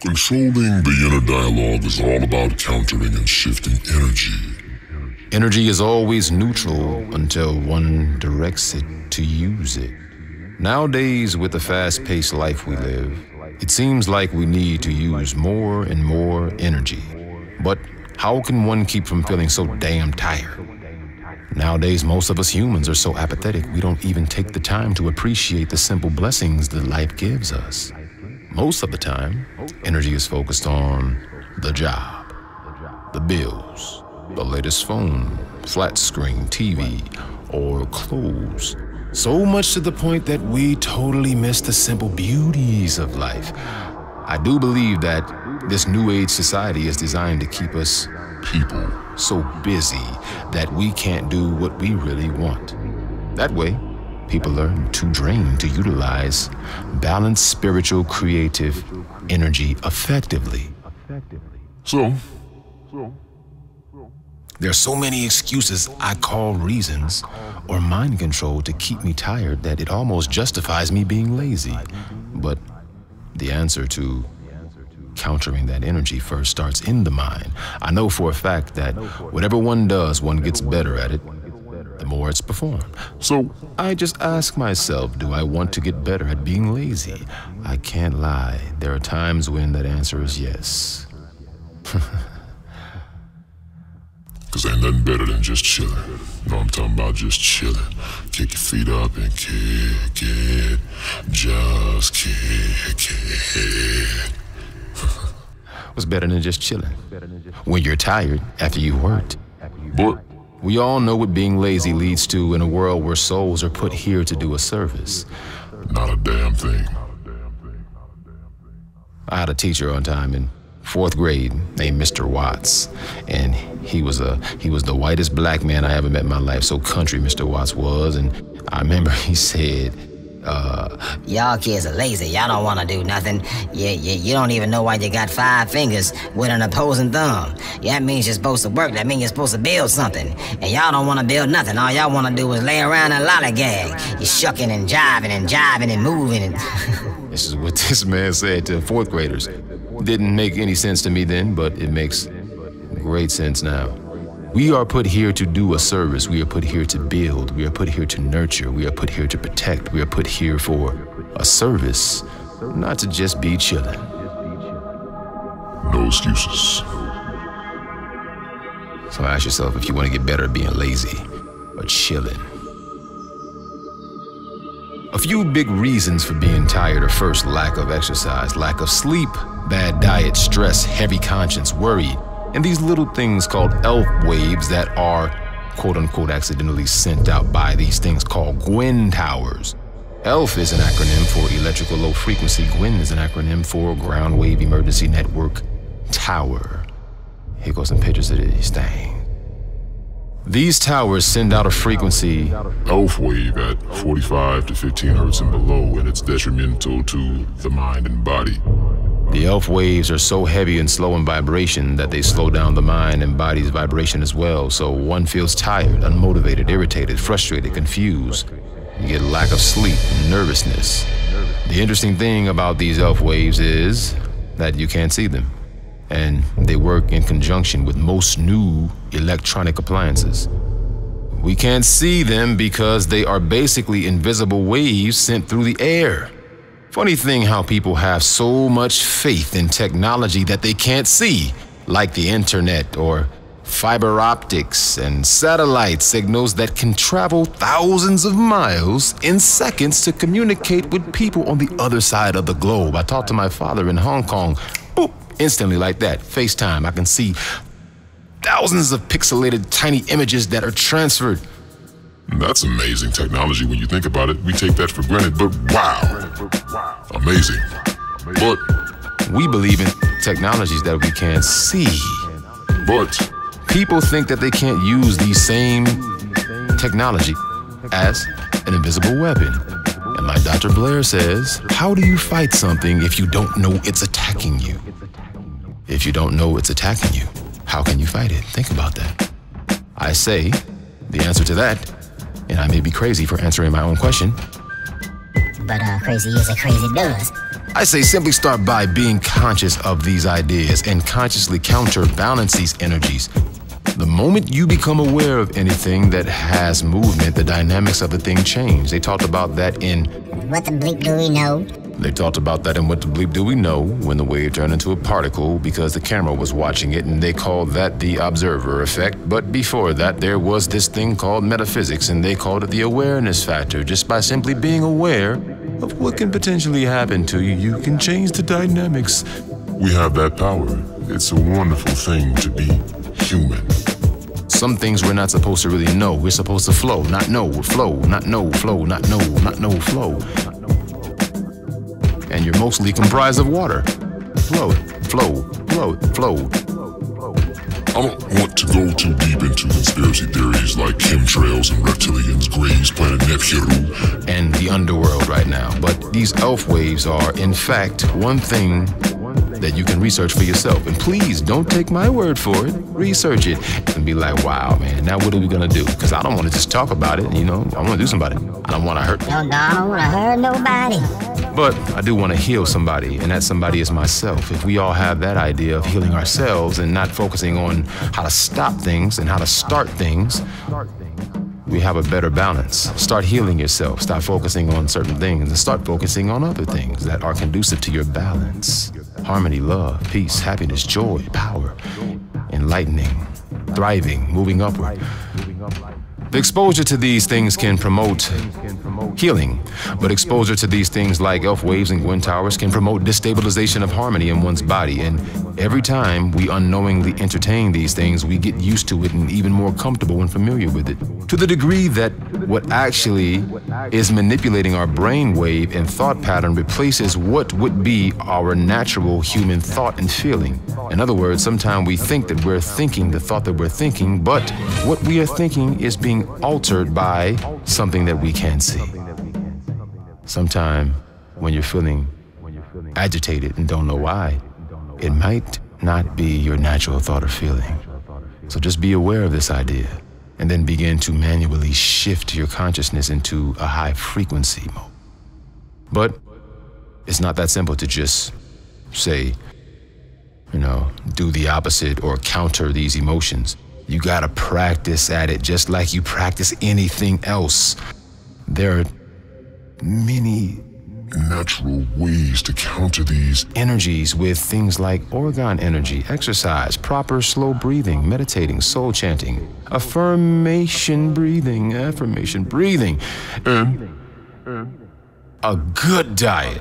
Controlling the inner dialogue is all about countering and shifting energy. Energy is always neutral until one directs it to use it. Nowadays, with the fast-paced life we live, it seems like we need to use more and more energy. But how can one keep from feeling so damn tired? Nowadays, most of us humans are so apathetic, we don't even take the time to appreciate the simple blessings that life gives us. Most of the time, energy is focused on the job, the bills, the latest phone, flat screen TV, or clothes. So much to the point that we totally miss the simple beauties of life. I do believe that this new age society is designed to keep us people so busy that we can't do what we really want. That way, people learn to drain to utilize balanced spiritual creative energy effectively. So, there are so many excuses I call reasons or mind control to keep me tired that it almost justifies me being lazy. But the answer to countering that energy first starts in the mind. I know for a fact that whatever one does, one gets better at it, the more it's performed. So I just ask myself, do I want to get better at being lazy? I can't lie. There are times when that answer is yes. Cause ain't nothing better than just chilling. No, I'm talking about just chilling. Kick your feet up and kick it. Just kick it. What's better than just chilling? When you're tired after you worked. But We all know what being lazy leads to in a world where souls are put here to do a service. not a damn thing. I had a teacher one time in 4th grade named Mr. Watts, and he was the whitest black man I ever met in my life, so country Mr. Watts was. And I remember he said, y'all kids are lazy. Y'all don't want to do nothing. You don't even know why you got 5 fingers with an opposing thumb. That means you're supposed to work. That means you're supposed to build something. And y'all don't want to build nothing. All y'all want to do is lay around and lollygag. You're shucking and jiving and moving. And this is what this man said to 4th graders. Didn't make any sense to me then, but it makes great sense now. We are put here to do a service. We are put here to build. We are put here to nurture. We are put here to protect. We are put here for a service, not to just be chilling. No excuses. So ask yourself if you want to get better at being lazy or chilling. A few big reasons for being tired are: first, lack of exercise, lack of sleep, bad diet, stress, heavy conscience, worry, and these little things called ELF waves that are quote-unquote accidentally sent out by these things called GWIN towers. ELF is an acronym for electrical low frequency. GWIN is an acronym for ground wave emergency network tower. Here goes some pictures of this thing. These towers send out a frequency ELF wave at 45 to 15 hertz and below, and it's detrimental to the mind and body. The ELF waves are so heavy and slow in vibration that they slow down the mind and body's vibration as well, so one feels tired, unmotivated, irritated, frustrated, confused. You get a lack of sleep, nervousness. The interesting thing about these ELF waves is that you can't see them, and they work in conjunction with most new electronic appliances. We can't see them because they are basically invisible waves sent through the air. Funny thing how people have so much faith in technology that they can't see, like the internet or fiber optics and satellite signals that can travel thousands of miles in seconds to communicate with people on the other side of the globe. I talked to my father in Hong Kong, boop, instantly like that, FaceTime. I can see thousands of pixelated tiny images that are transferred. That's amazing technology when you think about it. We take that for granted, but wow, amazing. But we believe in technologies that we can't see. But People think that they can't use the same technology as an invisible weapon. And like Dr. Blair says, how do you fight something if you don't know it's attacking you? If you don't know it's attacking you, how can you fight it? Think about that. I say the answer to that, and I may be crazy for answering my own question, but crazy is a crazy does. I say simply start by being conscious of these ideas and consciously counterbalance these energies. The moment you become aware of anything that has movement, the dynamics of the thing change. They talked about that in What the bleep do we know? They talked about that in What the Bleep Do We Know, when the wave turned into a particle because the camera was watching it, and they called that the observer effect. But before that, there was this thing called metaphysics, and they called it the awareness factor. Just by simply being aware of what can potentially happen to you, you can change the dynamics. We have that power. It's a wonderful thing to be human. Some things we're not supposed to really know. We're supposed to flow, not know, flow, not know, flow, not know, not know, flow. And you're mostly comprised of water. Flow, flow, flow, flow. I don't want to go too deep into conspiracy theories like chemtrails and reptilians, Graves, planet Nephiru, and the underworld right now. But these elf waves are, in fact, one thing that you can research for yourself. And please don't take my word for it. Research it and be like, wow, man, now what are we gonna do? Because I don't want to just talk about it, you know. I want to do somebody. I don't want to hurt. No, I don't want to hurt nobody. But I do want to heal somebody, and that somebody is myself. If we all have that idea of healing ourselves and not focusing on how to stop things and how to start things, we have a better balance. Start healing yourself. Stop focusing on certain things and start focusing on other things that are conducive to your balance. Harmony, love, peace, happiness, joy, power, enlightening, thriving, moving upward. The exposure to these things can promote healing, but exposure to these things like elf waves and wind towers can promote destabilization of harmony in one's body. And every time we unknowingly entertain these things, we get used to it and even more comfortable and familiar with it. To the degree that what actually is manipulating our brain wave and thought pattern replaces what would be our natural human thought and feeling. In other words, sometimes we think that we're thinking the thought that we're thinking, but what we are thinking is being altered by something that we can't see. Sometime when you're feeling agitated and don't know why, it might not be your natural thought or feeling. So just be aware of this idea and then begin to manually shift your consciousness into a high frequency mode. But it's not that simple to just say, you know, do the opposite or counter these emotions. You gotta practice at it just like you practice anything else. There are many natural ways to counter these energies with things like organ energy, exercise, proper slow breathing, meditating, soul chanting, affirmation breathing, and a good diet.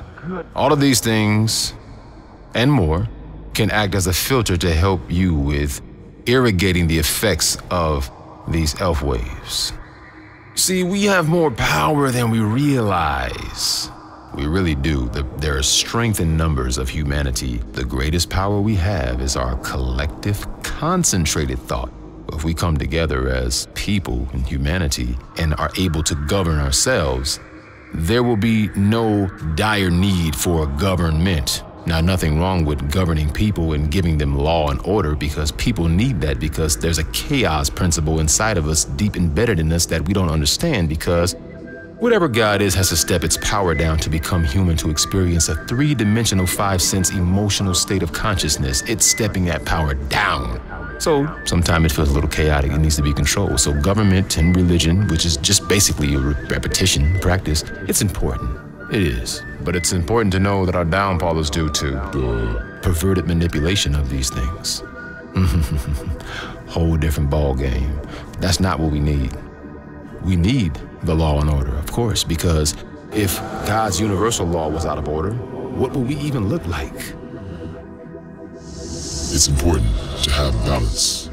All of these things and more can act as a filter to help you with irrigating the effects of these elf waves. See, we have more power than we realize. We really do. There is strength in numbers of humanity. The greatest power we have is our collective, concentrated thought. If we come together as people in humanity and are able to govern ourselves, there will be no dire need for a government. Now, nothing wrong with governing people and giving them law and order, because people need that, because there's a chaos principle inside of us, deep embedded in us, that we don't understand, because whatever God is has to step its power down to become human, to experience a three-dimensional, five-sense emotional state of consciousness. It's stepping that power down. So sometimes it feels a little chaotic. It needs to be controlled. So government and religion, which is just basically a repetition practice, it's important. It is. But it's important to know that our downfall is due to the perverted manipulation of these things. Whole different ball game. That's not what we need. We need the law and order, of course, because if God's universal law was out of order, what would we even look like? It's important to have balance.